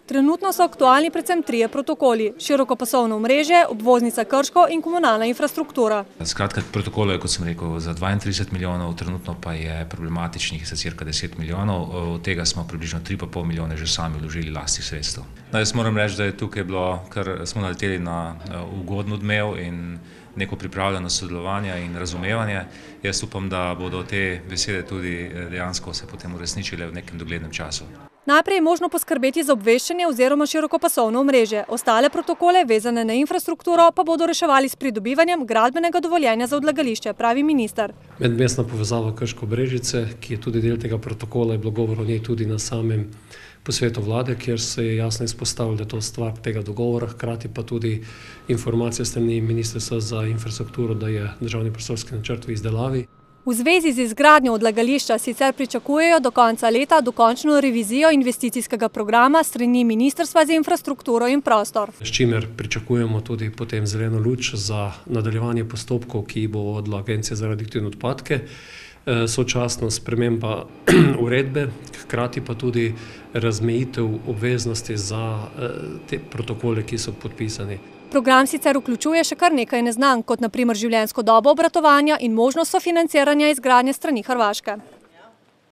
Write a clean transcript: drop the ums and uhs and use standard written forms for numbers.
Trenutno so aktualni predvsem trije protokoli: širokopasovno omrežje, obvoznica Krško in komunalna infrastruktura. Skratka, protokolo je, kot sem rekel, za 32 milijonov, trenutno pa je problematičnih za cirka 10 milijonov, od tega smo približno 3,5 milijone že sami vložili lastnih sredstev. Jaz moram reči, da je tukaj bilo, ker smo naleteli na ugoden odmev in neko pripravljeno sodelovanje in razumevanje. Jaz upam, da bodo te besede tudi dejansko se potem uresničile v nekem doglednem času. Najprej je možno poskrbeti za obveščanje oziroma širokopasovno omrežje. Ostale protokole, vezane na infrastrukturo, pa bodo reševali s pridobivanjem gradbenega dovoljenja za odlagališče, pravi minister. Medmestna povezava Krško-Brežice, ki je tudi del tega protokola, je bilo govora o njej tudi na samem posvetu vlade, kjer se je jasno izpostavilo, da je to stvar tega dogovora, hkrati pa tudi informacija strani Ministrstva za infrastrukturo, da je državni prostorski načrt v izdelavi. V zvezi z izgradnjo odlagališča sicer pričakujejo do konca leta dokončno revizijo investicijskega programa strani Ministrstva za infrastrukturo in prostor. S čimer pričakujemo tudi potem zeleno luč za nadaljevanje postopkov, ki bo vodila Agencija za radioaktivne odpadke, sočasno sprememba uredbe, hkrati pa tudi razmejitev obveznosti za te protokole, ki so podpisani. Program sicer vključuje še kar nekaj neznank, kot na primer življenjsko dobo obratovanja in možnost sofinanciranja izgradnje strani Hrvaške.